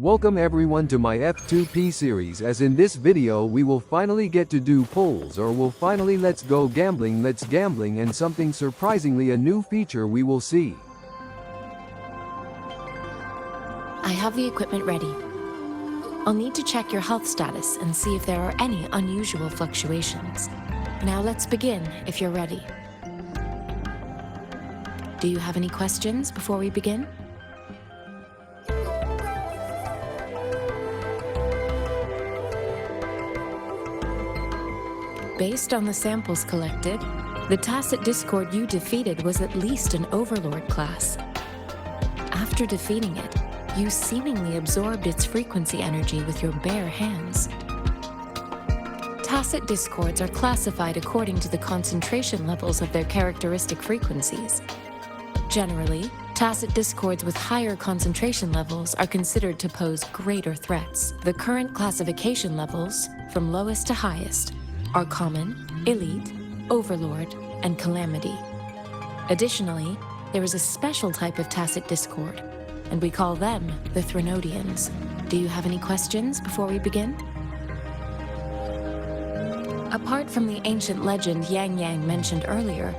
Welcome everyone to my F2P series, as in this video we will finally get to do polls, or we'll finally let's gambling, and something surprisingly a new feature we will see. I have the equipment ready. I'll need to check your health status and see if there are any unusual fluctuations. Now let's begin if you're ready. Do you have any questions before we begin? Based on the samples collected, the Tacit Discord you defeated was at least an Overlord class. After defeating it, you seemingly absorbed its frequency energy with your bare hands. Tacit Discords are classified according to the concentration levels of their characteristic frequencies. Generally, Tacit Discords with higher concentration levels are considered to pose greater threats. The current classification levels, from lowest to highest, are Common, Elite, Overlord, and Calamity. Additionally, there is a special type of Tacit Discord, and we call them the Threnodians. Do you have any questions before we begin? Apart from the ancient legend Yang Yang mentioned earlier,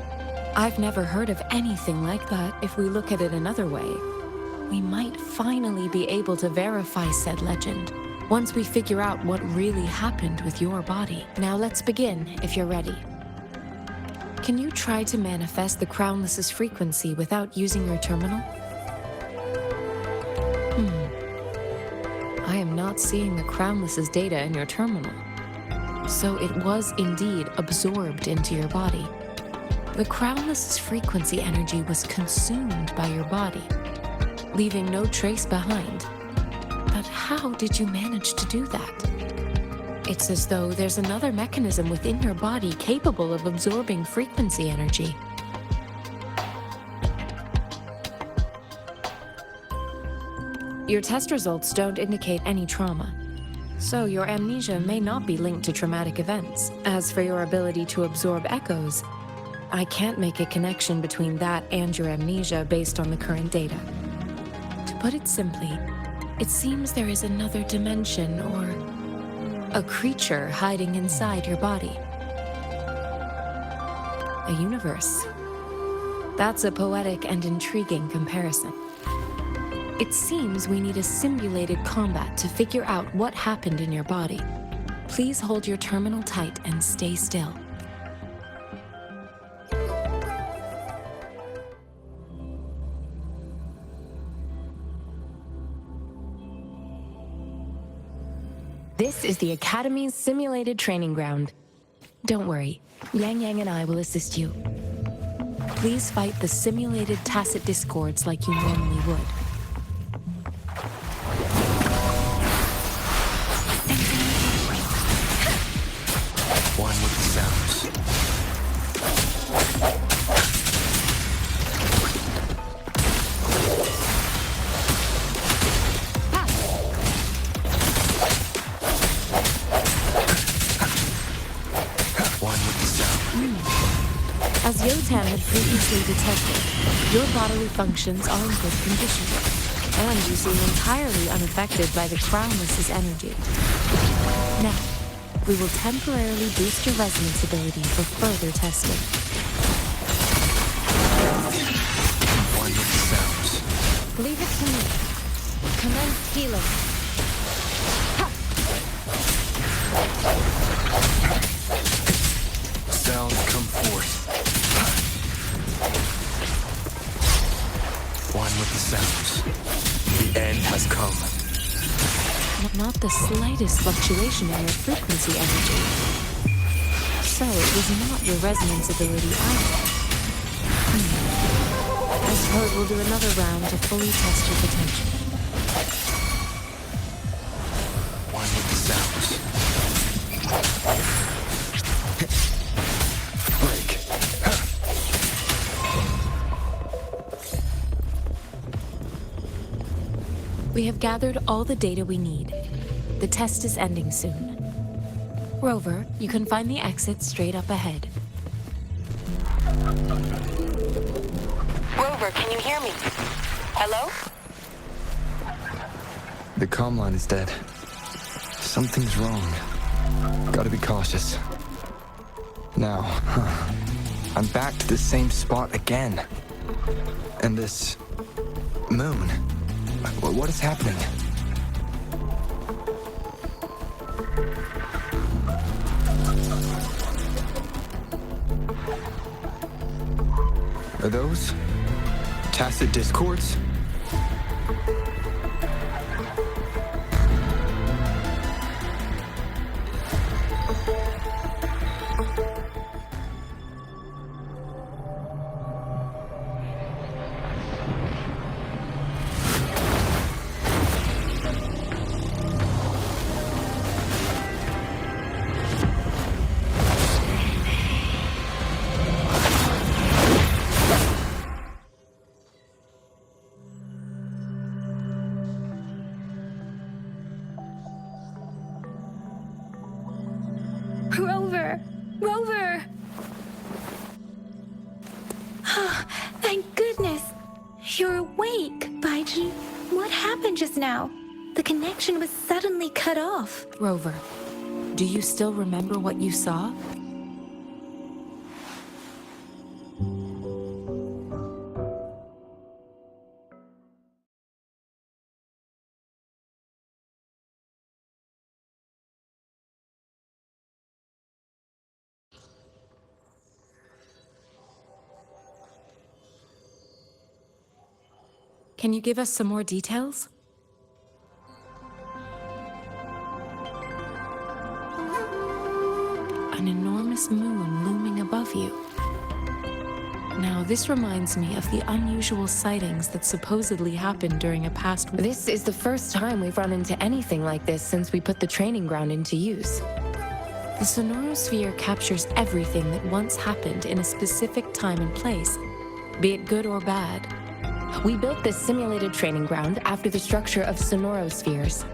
I've never heard of anything like that. If we look at it another way, we might finally be able to verify said legend once we figure out what really happened with your body. Now let's begin, if you're ready. Can you try to manifest the Crownless's frequency without using your terminal? I am not seeing the Crownless's data in your terminal. So it was indeed absorbed into your body. The Crownless's frequency energy was consumed by your body, leaving no trace behind. But how did you manage to do that? It's as though there's another mechanism within your body capable of absorbing frequency energy. Your test results don't indicate any trauma, so your amnesia may not be linked to traumatic events. As for your ability to absorb echoes, I can't make a connection between that and your amnesia based on the current data. To put it simply, it seems there is another dimension or a creature hiding inside your body. A universe. That's a poetic and intriguing comparison. It seems we need a simulated combat to figure out what happened in your body. Please hold your terminal tight and stay still. This is the Academy's simulated training ground. Don't worry, Yang Yang and I will assist you. Please fight the simulated Tacit Discords like you normally would. One with the sounds. As Yotan had previously detected, your bodily functions are in good condition, and you seem entirely unaffected by the Crownless's energy. Now, we will temporarily boost your resonance ability for further testing. One with the sounds. Leave it to me. Commence healing. Sounds come forth. One with the sounds. The end has come. Not the slightest fluctuation in your frequency energy. So it was not your resonance ability either. I suppose we'll do another round to fully test your potential. One with the sounds. Break. We have gathered all the data we need. The test is ending soon. Rover, you can find the exit straight up ahead. Rover, can you hear me? Hello? The comm line is dead. Something's wrong. Gotta be cautious. Now, I'm back to the same spot again. And this moon. What is happening? Are those tacit discords? Rover! Rover! Oh, thank goodness! You're awake, Baiji. What happened just now? The connection was suddenly cut off. Rover, do you still remember what you saw? Can you give us some more details? An enormous moon looming above you. Now, this reminds me of the unusual sightings that supposedly happened during a past war. This is the first time we've run into anything like this since we put the training ground into use. The sonorosphere captures everything that once happened in a specific time and place, be it good or bad. We built this simulated training ground after the structure of sonorospheres.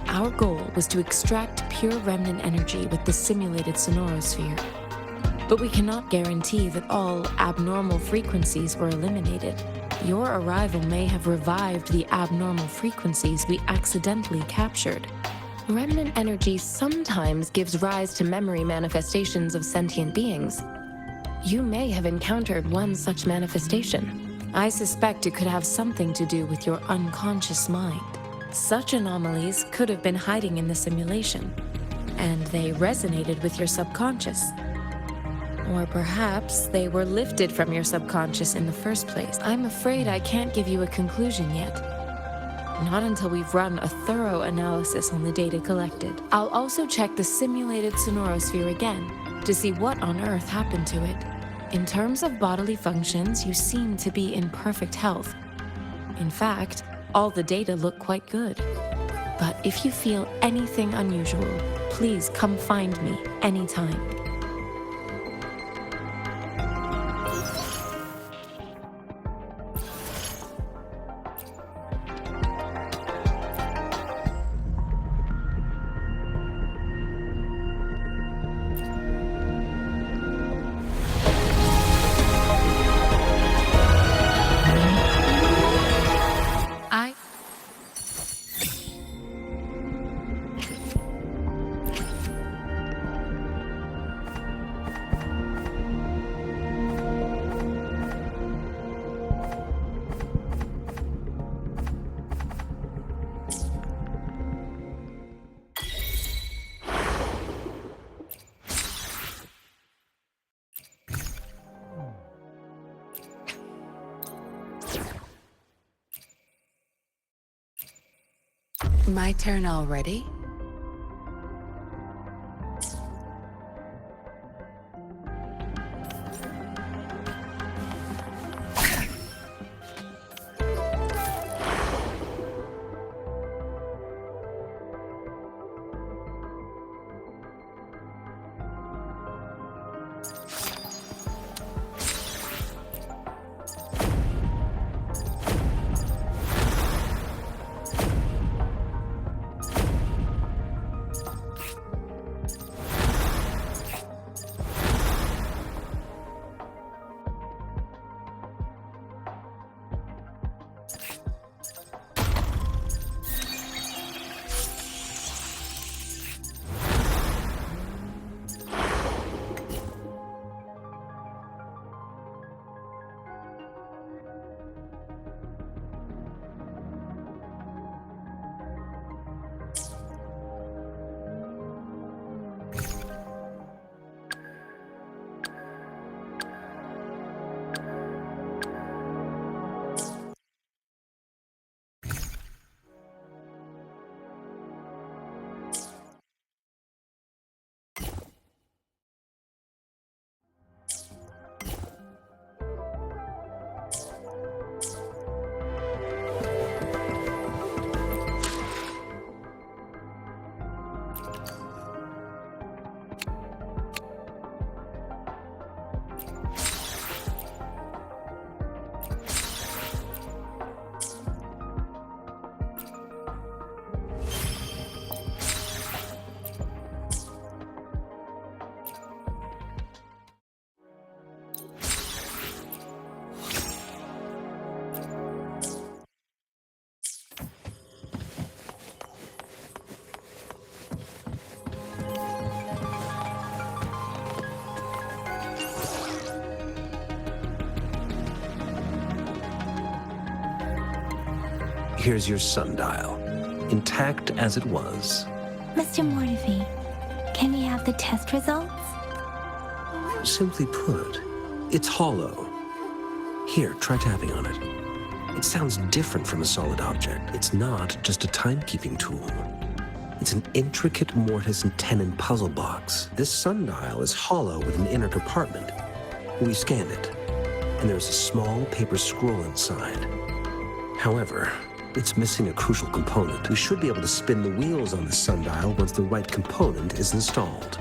Our goal was to extract pure remnant energy with the simulated sonorosphere. But we cannot guarantee that all abnormal frequencies were eliminated. Your arrival may have revived the abnormal frequencies we accidentally captured. Remnant energy sometimes gives rise to memory manifestations of sentient beings. You may have encountered one such manifestation. I suspect it could have something to do with your unconscious mind. Such anomalies could have been hiding in the simulation, and they resonated with your subconscious. Or perhaps they were lifted from your subconscious in the first place. I'm afraid I can't give you a conclusion yet. Not until we've run a thorough analysis on the data collected. I'll also check the simulated sonorosphere again to see what on earth happened to it. In terms of bodily functions, you seem to be in perfect health. In fact, all the data look quite good. But if you feel anything unusual, please come find me anytime. My turn already? Here's your sundial, intact as it was. Mr. Mortefi, can we have the test results? Simply put, it's hollow. Here, try tapping on it. It sounds different from a solid object. It's not just a timekeeping tool. It's an intricate mortise and tenon puzzle box. This sundial is hollow with an inner compartment. We scanned it, and there's a small paper scroll inside. However, it's missing a crucial component. We should be able to spin the wheels on the sundial once the right component is installed.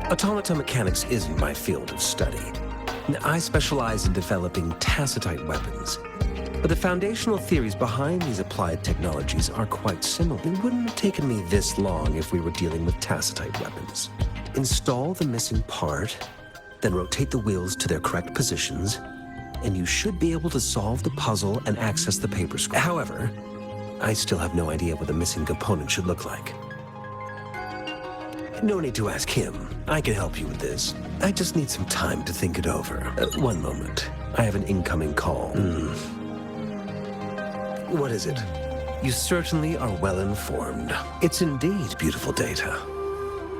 Automata mechanics isn't my field of study. I specialize in developing tacitite weapons, but the foundational theories behind these applied technologies are quite similar. It wouldn't have taken me this long if we were dealing with tacitite weapons. Install the missing part, then rotate the wheels to their correct positions, and you should be able to solve the puzzle and access the paper scroll. However, I still have no idea what the missing component should look like. No need to ask him. I can help you with this. I just need some time to think it over. One moment. I have an incoming call. What is it? You certainly are well informed. It's indeed beautiful data.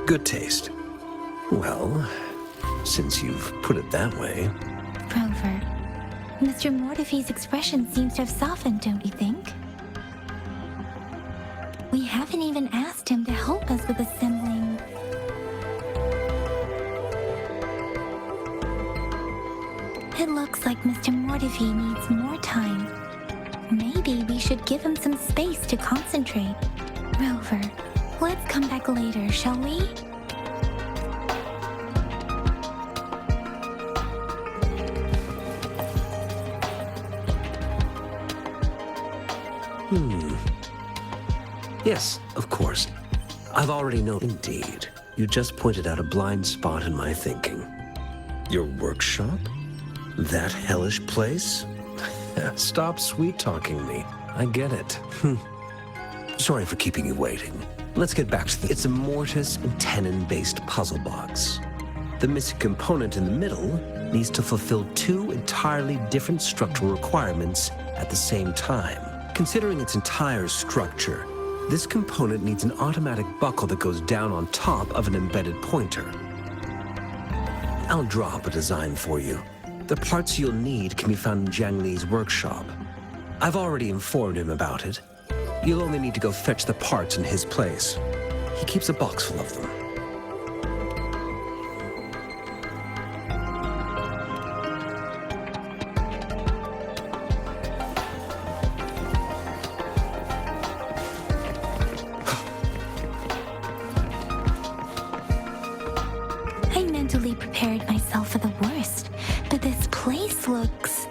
Good taste. Well, since you've put it that way. Rover, Mr. Mortefi's expression seems to have softened, don't you think? We haven't even asked him to help us with assembling. It looks like Mr. Mortefi needs more time. Maybe we should give him some space to concentrate. Rover, let's come back later, shall we? Yes, of course. I've already known. Indeed. You just pointed out a blind spot in my thinking. Your workshop? That hellish place? Stop sweet-talking me. I get it. Sorry for keeping you waiting. Let's get back to it's a mortise and tenon-based puzzle box. The missing component in the middle needs to fulfill two entirely different structural requirements at the same time. Considering its entire structure, this component needs an automatic buckle that goes down on top of an embedded pointer. I'll draw up a design for you. The parts you'll need can be found in Jiang Li's workshop. I've already informed him about it. You'll only need to go fetch the parts in his place. He keeps a box full of them. I mentally prepared myself for the worst, but this place looks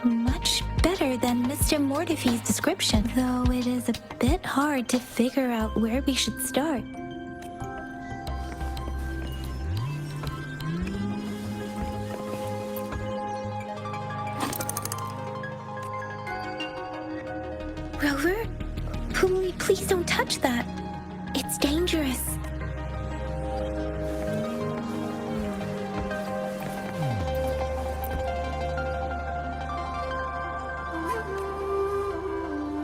much better than Mr. Mortefi's description, though it is a bit hard to figure out where we should start. Rover? Please don't touch that. It's dangerous.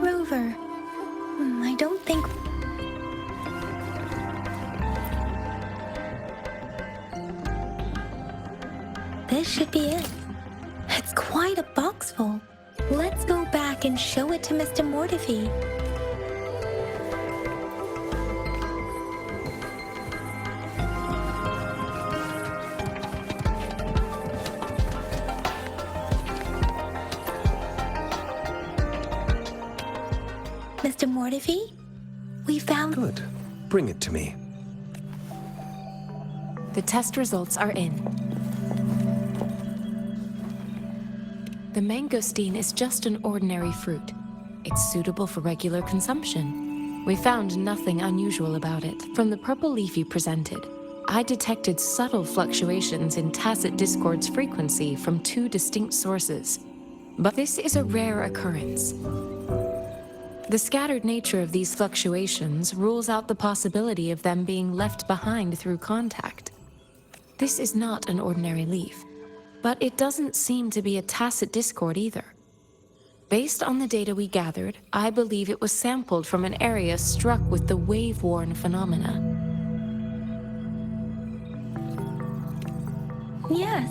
Rover, I don't think... This should be it. It's quite a box full. Let's go back and show it to Mr. Mortefi. Mr. Mortefi, we found... Good. Bring it to me. The test results are in. The mangosteen is just an ordinary fruit. It's suitable for regular consumption. We found nothing unusual about it. From the purple leaf you presented, I detected subtle fluctuations in tacit discord's frequency from two distinct sources. But this is a rare occurrence. The scattered nature of these fluctuations rules out the possibility of them being left behind through contact. This is not an ordinary leaf, but it doesn't seem to be a tacit discord either. Based on the data we gathered, I believe it was sampled from an area struck with the wave-worn phenomena. Yes,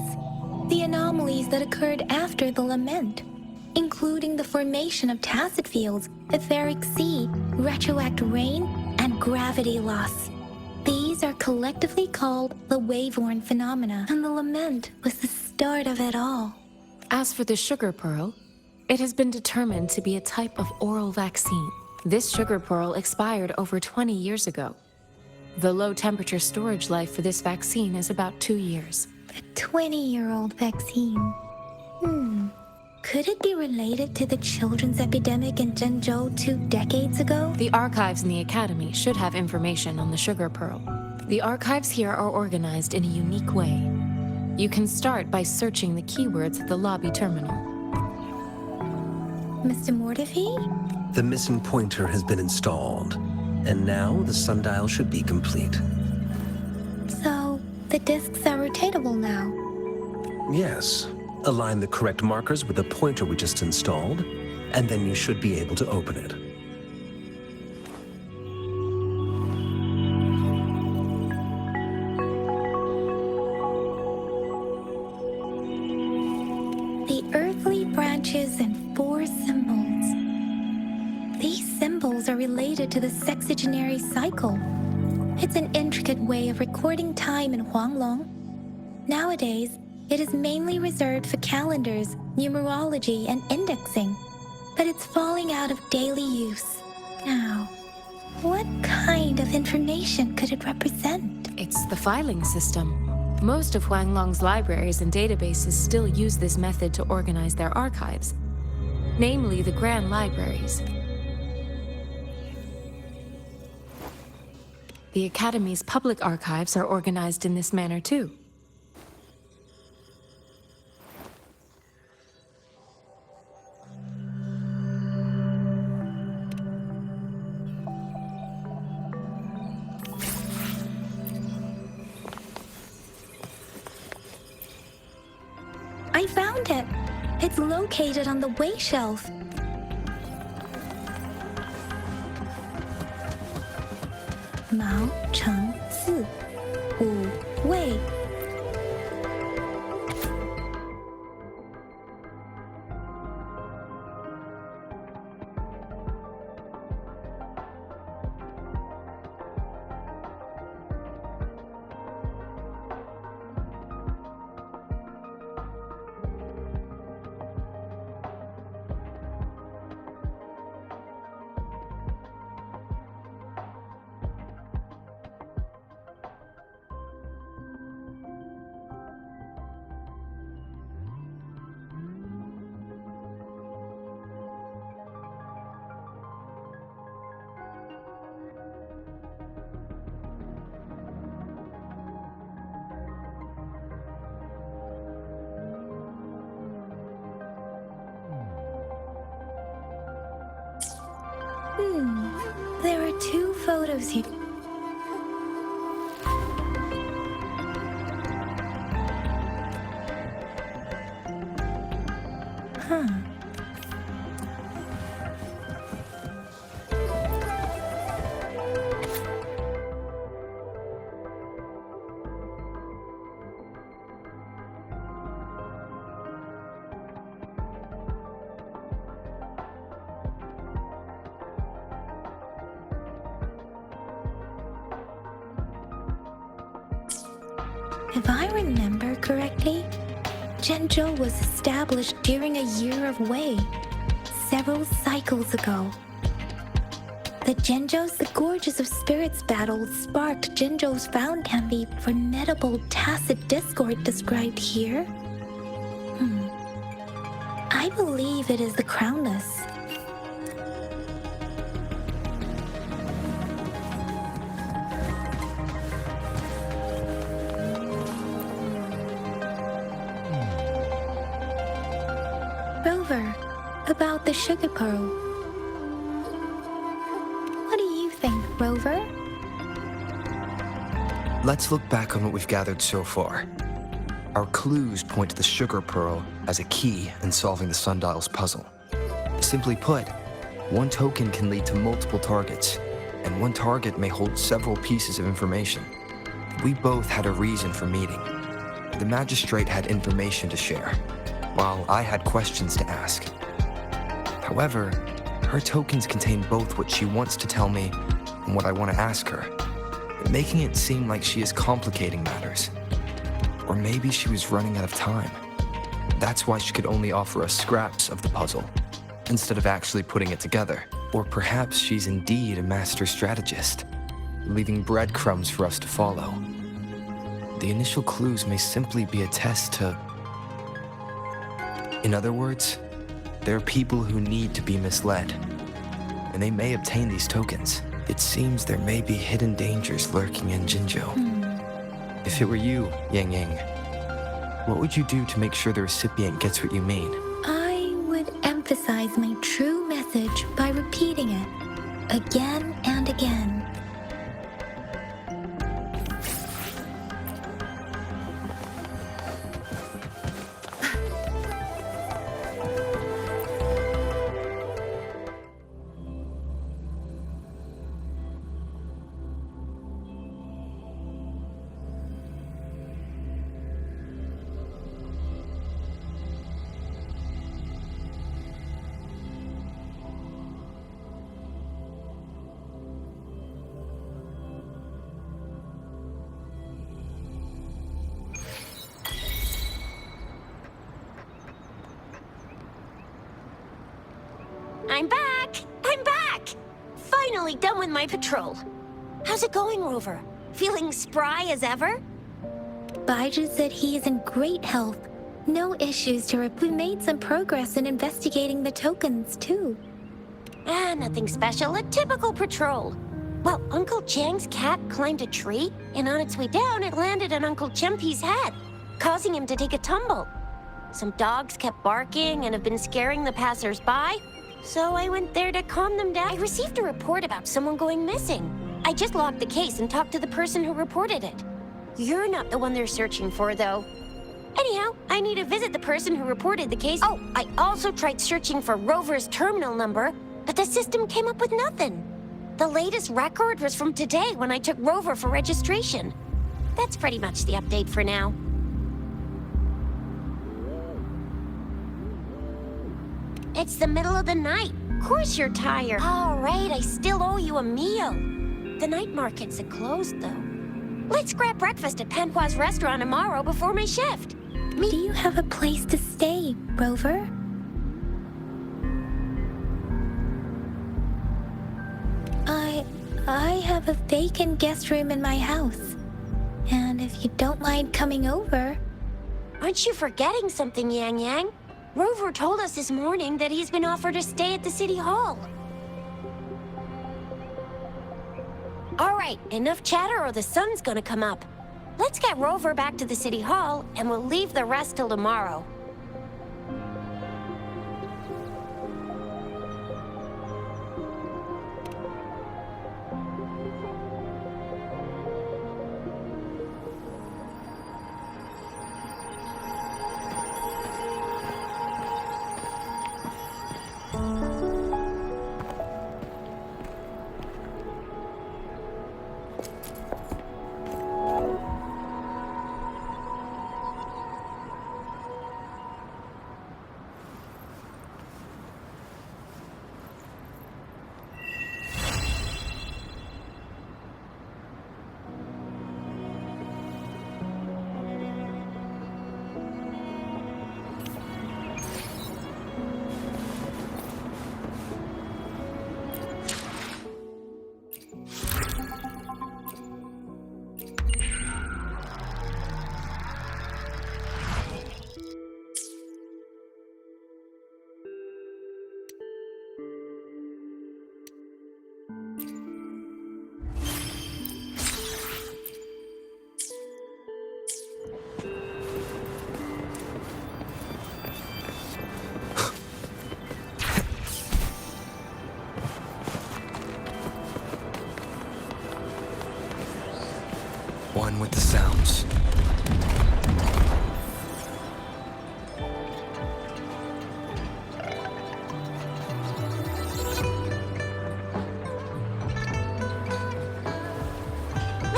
the anomalies that occurred after the lament, including the formation of tacit fields, etheric sea, retroact rain, and gravity loss. These are collectively called the wave-worn phenomena, and the lament was the start of it all. As for the sugar pearl, it has been determined to be a type of oral vaccine. This sugar pearl expired over 20 years ago. The low-temperature storage life for this vaccine is about 2 years. A 20-year-old vaccine. Could it be related to the children's epidemic in Zhengzhou 2 decades ago? The archives in the Academy should have information on the sugar pearl. The archives here are organized in a unique way. You can start by searching the keywords at the lobby terminal. Mr. Mortefi? The missing pointer has been installed, and now the sundial should be complete. So, the discs are rotatable now. Yes. Align the correct markers with the pointer we just installed, and then you should be able to open it. The earthly branches and 4 symbols. These symbols are related to the sexagenary cycle. It's an intricate way of recording time in Huanglong. Nowadays, it is mainly reserved for calendars, numerology, and indexing, but it's falling out of daily use. Now, what kind of information could it represent? It's the filing system. Most of Huanglong's libraries and databases still use this method to organize their archives, namely the grand libraries. The Academy's public archives are organized in this manner too. I found it. It's located on the way shelf. Mao Cheng Si, Wu Wei. There are 2 photos here. If I remember correctly, Zhengzhou was established during a year of Wei, several cycles ago. The Zhengzhou's The Gorges of Spirits battle sparked Zhengzhou's found can be formidable tacit discord described here. I believe it is the Crownless. Rover, about the sugar pearl. What do you think, Rover? Let's look back on what we've gathered so far. Our clues point to the sugar pearl as a key in solving the sundial's puzzle. Simply put, one token can lead to multiple targets, and one target may hold several pieces of information. We both had a reason for meeting. The magistrate had information to share, while I had questions to ask. However, her tokens contain both what she wants to tell me and what I want to ask her, making it seem like she is complicating matters. Or maybe she was running out of time. That's why she could only offer us scraps of the puzzle, instead of actually putting it together. Or perhaps she's indeed a master strategist, leaving breadcrumbs for us to follow. The initial clues may simply be a test to... In other words, there are people who need to be misled, and they may obtain these tokens. It seems there may be hidden dangers lurking in Jinzhou. If it were you, Yang Yang, what would you do to make sure the recipient gets what you mean? I would emphasize my true message by repeating it again and again. I'm back! I'm back! Finally done with my patrol. How's it going, Rover? Feeling spry as ever? Baiju said he is in great health. No issues to report. We made some progress in investigating the tokens, too. Nothing special. A typical patrol. Well, Uncle Chang's cat climbed a tree, and on its way down, it landed on Uncle Chempi's head, causing him to take a tumble. Some dogs kept barking and have been scaring the passers-by, so I went there to calm them down. I received a report about someone going missing. I just logged the case and talked to the person who reported it. You're not the one they're searching for, though. Anyhow, I need to visit the person who reported the case. Oh, I also tried searching for Rover's terminal number, but the system came up with nothing. The latest record was from today when I took Rover for registration. That's pretty much the update for now. It's the middle of the night. Of course you're tired. All right, I still owe you a meal. The night markets are closed, though. Let's grab breakfast at Panhua's restaurant tomorrow before my shift. Do you have a place to stay, Rover? I have a vacant guest room in my house. And if you don't mind coming over... Aren't you forgetting something, Yang Yang? Rover told us this morning that he's been offered a stay at the City Hall. All right, enough chatter or the sun's gonna come up. Let's get Rover back to the City Hall, and we'll leave the rest till tomorrow. One with the sounds.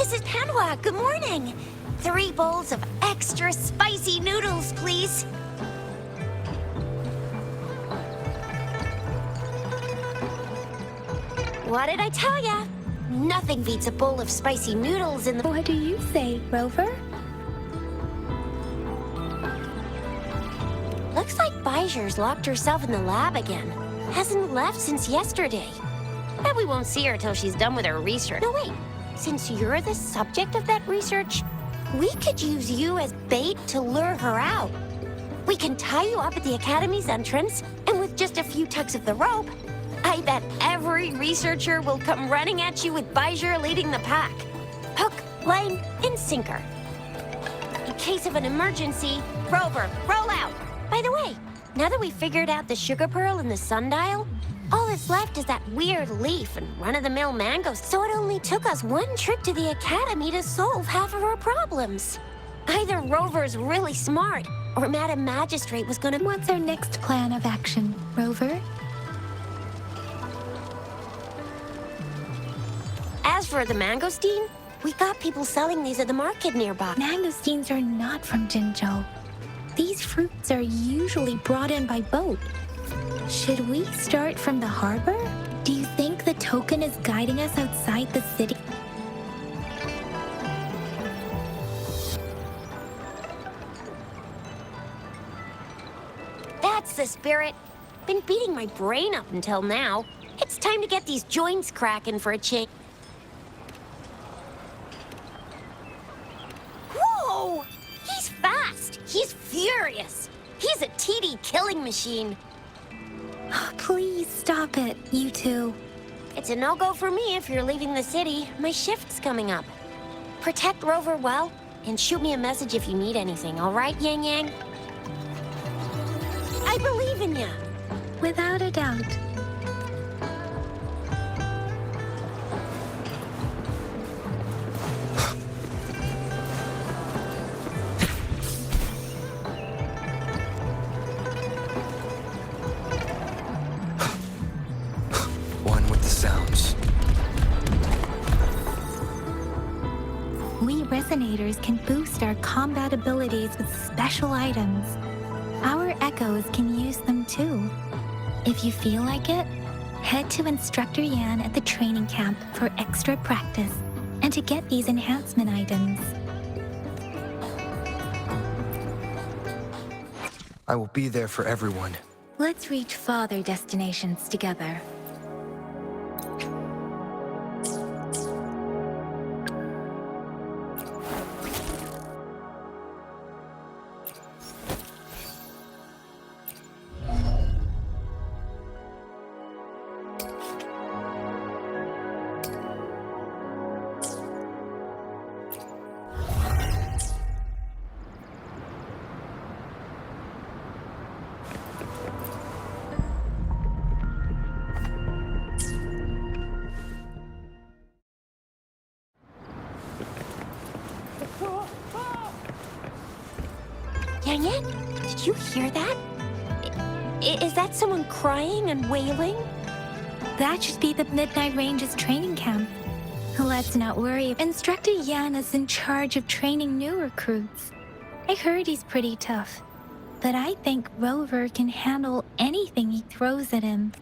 Mrs. Panwa, good morning. 3 bowls of extra spicy noodles, please. What did I tell ya? Nothing beats a bowl of spicy noodles in the... What do you say, Rover? Looks like Bijur's locked herself in the lab again. Hasn't left since yesterday. Bet we won't see her till she's done with her research. No, wait. Since you're the subject of that research, we could use you as bait to lure her out. We can tie you up at the Academy's entrance, and with just a few tugs of the rope, I bet every researcher will come running at you with Bijur leading the pack. Hook, line, and sinker. In case of an emergency, Rover, roll out. By the way, now that we've figured out the sugar pearl and the sundial, all that's left is that weird leaf and run-of-the-mill mangoes. So it only took us 1 trip to the Academy to solve half of our problems. Either Rover's really smart, or Madam Magistrate was gonna... What's our next plan of action, Rover? As for the mangosteen, we got people selling these at the market nearby. Mangosteens are not from Jinzhou. These fruits are usually brought in by boat. Should we start from the harbor? Do you think the token is guiding us outside the city? That's the spirit. Been beating my brain up until now. It's time to get these joints cracking for a change. Whoa! He's fast. He's furious. He's a TD killing machine. Please stop it, you two. It's a no-go for me if you're leaving the city. My shift's coming up. Protect Rover well, and shoot me a message if you need anything, all right, Yang Yang? I believe in ya. Without a doubt. One with the sounds. We resonators can boost our combat abilities with special items. Our echoes can use them too. If you feel like it, head to Instructor Yan at the training camp for extra practice and to get these enhancement items. I will be there for everyone. Let's reach farther destinations together. Yang Yang, did you hear that? Is that someone crying and wailing? That should be the Midnight Ranges training camp. Let's not worry. Instructor Yan is in charge of training new recruits. I heard he's pretty tough, but I think Rover can handle anything he throws at him.